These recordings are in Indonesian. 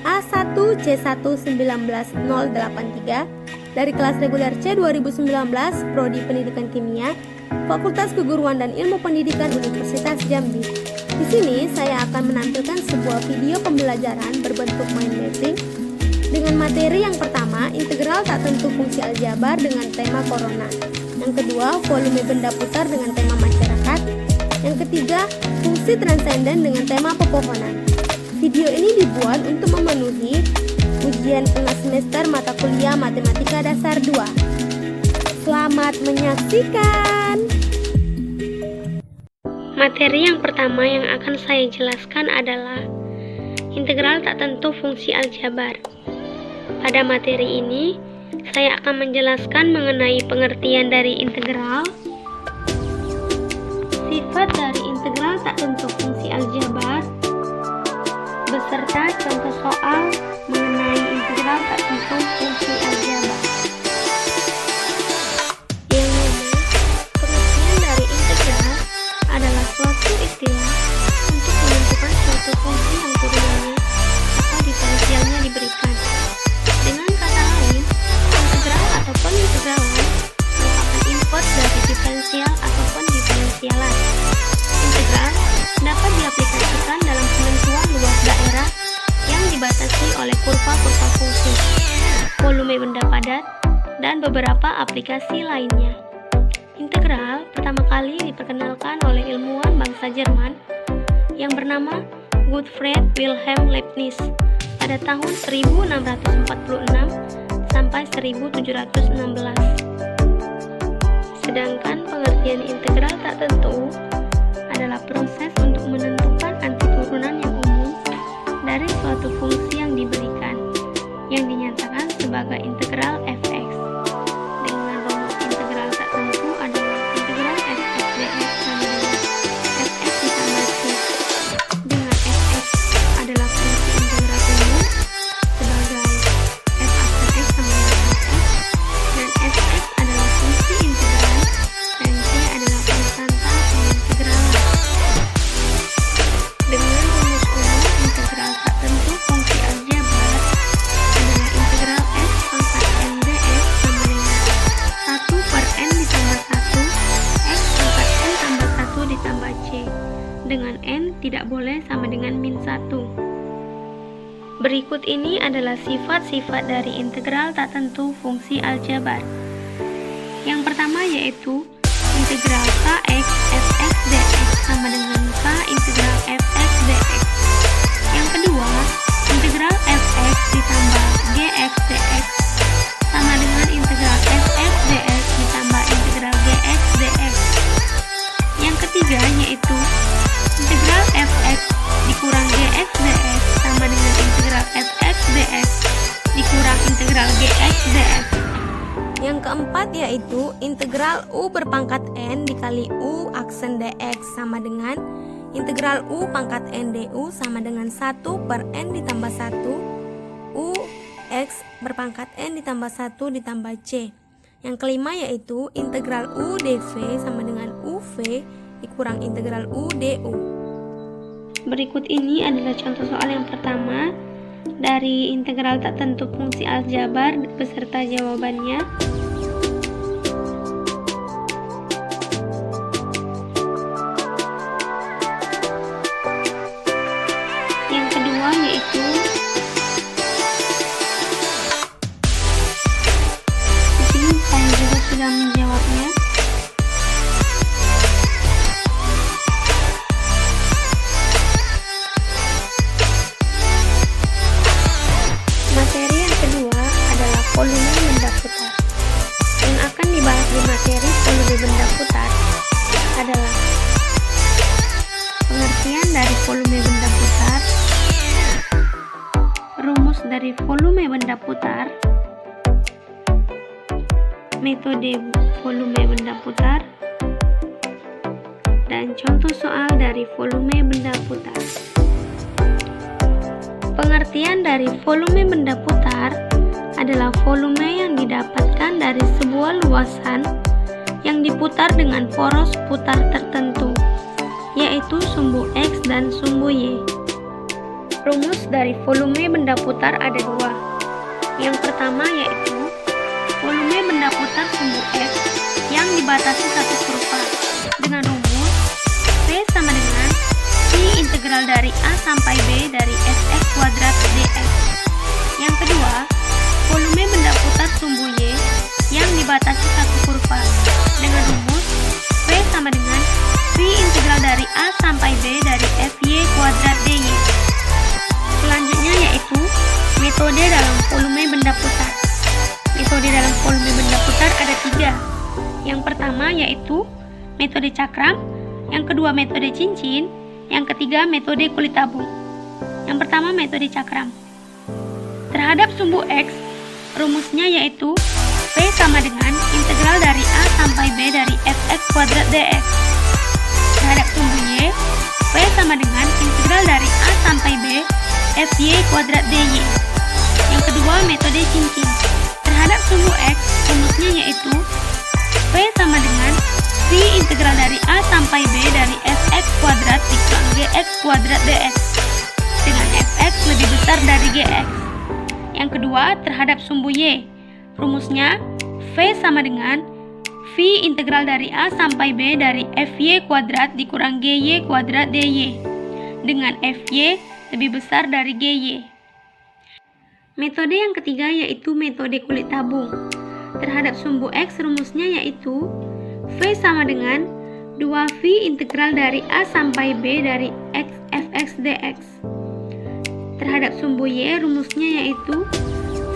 A1C11903 dari kelas reguler C 2019 Prodi Pendidikan Kimia, Fakultas Keguruan dan Ilmu Pendidikan Universitas Jambi. Di sini saya akan menampilkan sebuah video pembelajaran berbentuk mind mapping dengan materi yang pertama, integral tak tentu fungsi aljabar dengan tema corona. Yang kedua, volume benda putar dengan tema masyarakat. Yang ketiga, fungsi transenden dengan tema pepohonan. Video ini dibuat untuk memenuhi ujian tengah semester mata kuliah Matematika Dasar 2. Selamat menyaksikan. Materi yang pertama yang akan saya jelaskan adalah integral tak tentu fungsi aljabar. Pada materi ini, saya akan menjelaskan mengenai pengertian dari integral, sifat dari integral tak tentu fungsi aljabar, beserta contoh soal mengenai integral tak tentu fungsi aljabar. Yang mana, pengertian dari integral adalah suatu istilah untuk menentukan suatu fungsi yang turunannya atau diferensialnya diberikan. Dengan kata lain, integral atau pengintegralan merupakan invers dari diferensial atau pendiferensialan. Integral dapat diaplikasikan dalam penentuan luas daerah yang dibatasi oleh kurva-kurva fungsi, volume benda padat, dan beberapa aplikasi lainnya. Integral pertama kali diperkenalkan oleh ilmuwan bangsa Jerman yang bernama Gottfried Wilhelm Leibniz pada tahun 1646 sampai 1716. Sedangkan pengertian integral tak tentu adalah proses untuk menentukan antiturunan yang umum dari suatu fungsi yang diberikan, yang dinyatakan sebagai integral fx. Dengan rumus integral tak tentu adalah integral fx dx sama dengan fx ditambah c, dengan fx adalah fungsi integral umum sebagai f aksen x sama dengan fx, dan fx adalah fungsi integral dan c adalah konstanta pengintegralan. Dengan rumus umum integral tak tentu fungsi aljabar adalah integral f pangkat n dx sama dengan 1 per n ditambah 1 x pangkat n tambah 1 ditambah c, dengan n tidak boleh sama dengan min 1. Berikut ini adalah sifat-sifat dari integral tak tentu fungsi aljabar. Yang pertama yaitu integral kx fx dx sama dengan k integral fx dx. Yang kedua, integral fx ditambah gx dx sama dengan integral fx dx ditambah integral gx dx. Yang ketiga yaitu integral fx dikurang gx dx sama dengan integral fx dx dikurang integral gx dx. Yang keempat yaitu integral u berpangkat n dikali u aksen dx sama dengan integral u pangkat n du sama dengan 1 per n ditambah 1 u x berpangkat n ditambah 1 ditambah c. Yang kelima yaitu integral u dv sama dengan uv dikurang integral u du. Berikut ini adalah contoh soal yang pertama dari integral tak tentu fungsi aljabar beserta jawabannya. Yang kedua yaitu di sini saya juga sudah menjawabnya. Materi yang kedua adalah volume benda putar. Yang akan dibahas di materi volume benda putar adalah pengertian dari volume benda putar, rumus dari volume benda putar, metode volume benda putar, dan contoh soal dari volume benda putar. Pengertian dari volume benda putar adalah volume yang didapatkan dari sebuah luasan yang diputar dengan poros putar tertentu, yaitu sumbu X dan sumbu Y. Rumus dari volume benda putar ada dua. Yang pertama yaitu volume benda putar sumbu X yang dibatasi satu kurva dengan rumus V sama dengan V integral dari A sampai B dari Fx kuadrat dx. Yang kedua, volume benda putar sumbu Y yang dibatasi satu kurva dengan rumus V sama dengan V integral dari A sampai B dari Fy kuadrat dy. Selanjutnya yaitu metode dalam volume benda putar. Metode dalam volume benda putar ada tiga. Yang pertama yaitu metode cakram, yang kedua metode cincin, yang ketiga metode kulit tabung. Yang pertama metode cakram. Terhadap sumbu X, rumusnya yaitu V sama dengan integral dari A sampai B dari Fx kuadrat dx. Terhadap sumbu Y, V sama dengan integral dari A sampai B Fy kuadrat dy. Yang kedua metode cincin. Terhadap sumbu X, rumusnya yaitu V sama dengan V integral dari A sampai B dari Fx kuadrat dikurangi Gx kuadrat dx, dengan Fx lebih besar dari Gx. Yang kedua terhadap sumbu Y, rumusnya V sama dengan V integral dari A sampai B dari Fy kuadrat dikurang Gy kuadrat dy, dengan Fy lebih besar dari Gy. Metode yang ketiga yaitu metode kulit tabung. Terhadap sumbu X, rumusnya yaitu V sama dengan 2V integral dari A sampai B dari X Fx dx. Terhadap sumbu Y, rumusnya yaitu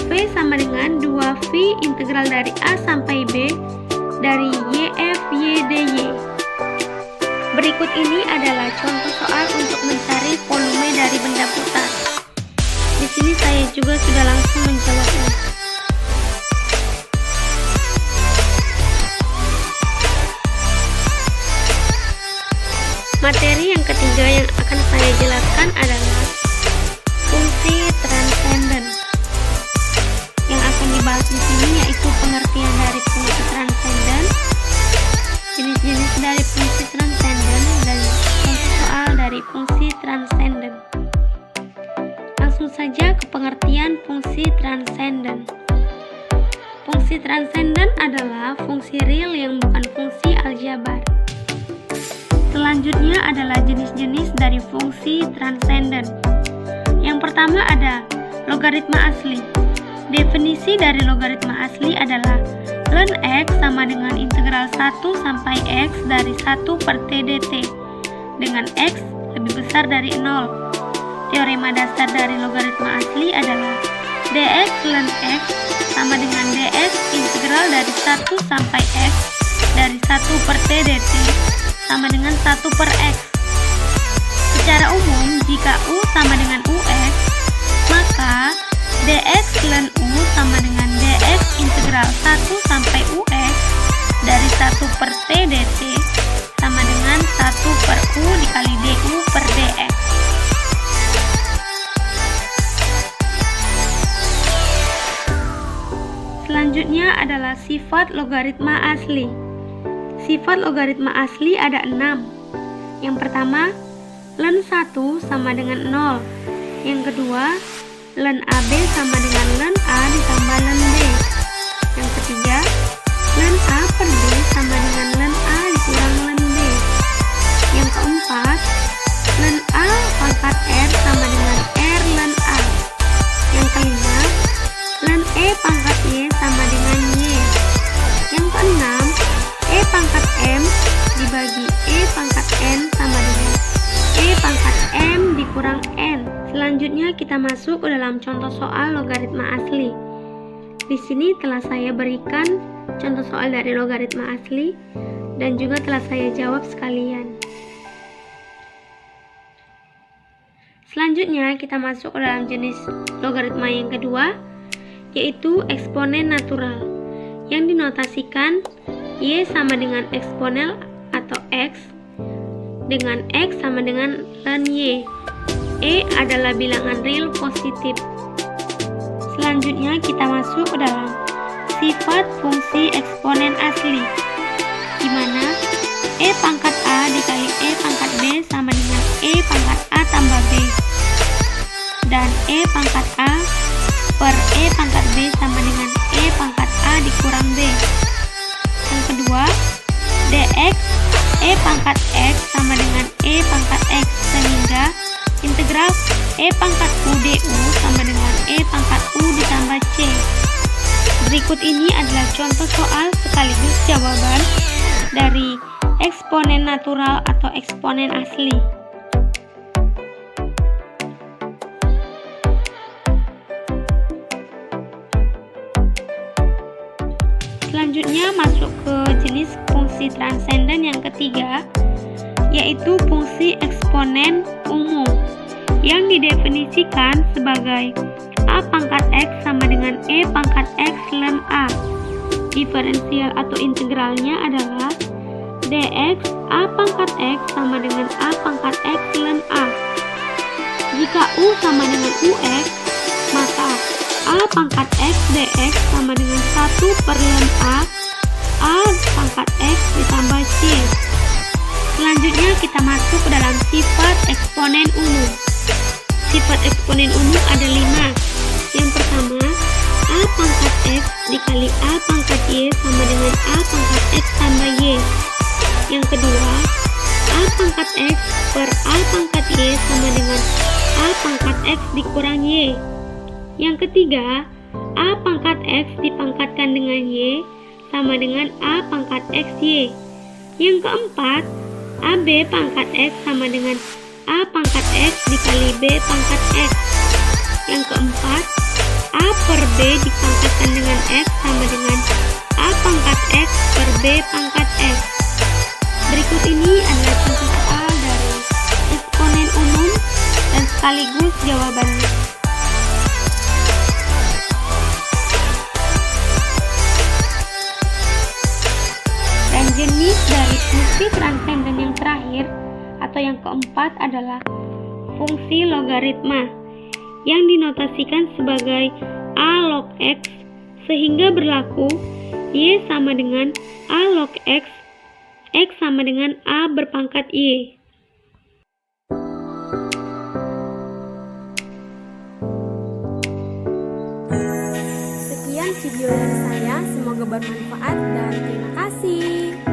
V sama dengan 2V integral dari A sampai B dari Yf y dy. Berikut ini adalah contoh soal untuk mencari volume dari benda putar. Di sini saya juga sudah langsung menjawabnya. Materi yang ketiga yang akan saya jelaskan adalah fungsi transenden. Yang akan dibahas di sini yaitu pengertian dari fungsi transenden, jenis-jenis dari fungsi transenden, dan contoh soal dari fungsi transenden. Langsung saja ke pengertian fungsi transenden. Fungsi transenden adalah fungsi real yang bukan fungsi aljabar. Selanjutnya adalah jenis-jenis dari fungsi transenden. Yang pertama ada logaritma asli. Definisi dari logaritma asli adalah ln x sama dengan integral 1 sampai x dari 1 per t dt, dengan x lebih besar dari 0. Teorema dasar dari logaritma asli adalah dx ln x sama dengan dx integral dari 1 sampai x dari 1 per t dt sama dengan 1 per x. Secara umum, jika u sama dengan ux, maka dx ln u sama dengan dx integral 1 sampai ux dari 1 per t dt sama dengan 1 per u dikali du per dx. Selanjutnya adalah sifat logaritma asli. Sifat logaritma asli ada 6. Yang pertama, ln 1 sama dengan 0. Yang kedua, ln AB sama dengan ln A ditambah ln B. Yang ketiga, ln A per B sama dengan ln A dikurang ln B. Yang keempat, ln A pangkat R sama dengan R ln A. Yang kelima, ln E pangkat Y sama dengan Y. Yang keenam, E pangkat M dibagi E pangkat N sama dengan E pangkat M dikurang N. Selanjutnya kita masuk ke dalam contoh soal logaritma asli. Di sini telah saya berikan contoh soal dari logaritma asli dan juga telah saya jawab sekalian. Selanjutnya kita masuk ke dalam jenis logaritma yang kedua, yaitu eksponen natural, yang dinotasikan Y sama dengan eksponel atau X, dengan X sama dengan ln Y. E adalah bilangan real positif. Selanjutnya kita masuk ke dalam sifat fungsi eksponen asli, di mana E pangkat A dikali E pangkat B sama dengan E pangkat A tambah B. dan E pangkat A per E pangkat B sama dengan E pangkat A dikurang B. Yang kedua, dx E pangkat X sama dengan E pangkat X, sehingga integral E pangkat U du sama dengan E pangkat U ditambah C. Berikut ini adalah contoh soal sekaligus jawaban dari eksponen natural atau eksponen asli. Selanjutnya masuk ke jenis fungsi transenden yang ketiga, yaitu fungsi eksponen umum yang didefinisikan sebagai A pangkat X sama dengan E pangkat X ln A. Diferensial atau integralnya adalah dx A pangkat X sama dengan A pangkat X ln A. Jika U sama dengan UX, maka A pangkat X dx sama dengan 1 per ln A pangkat X ditambah C. Selanjutnya kita masuk ke dalam sifat eksponen umum. Sifat eksponen umum ada 5. Yang pertama, A pangkat X dikali A pangkat Y sama dengan A pangkat X tambah Y. Yang kedua, A pangkat X per A pangkat Y sama dengan A pangkat X dikurang Y. Yang ketiga, A pangkat X dipangkatkan dengan Y sama dengan A pangkat XY. Yang keempat, AB pangkat X sama dengan A pangkat X dikali B pangkat X. Yang keempat, A per B dipangkatkan dengan X sama dengan A pangkat X per B pangkat X. Berikut ini adalah contoh soal dari eksponen umum dan sekaligus jawabannya. Dan jenis dari fungsi transenden yang terakhir atau yang keempat adalah fungsi logaritma yang dinotasikan sebagai A log X, sehingga berlaku Y sama dengan A log X, X sama dengan A berpangkat Y. Sekian video dari saya, semoga bermanfaat dan terima kasih.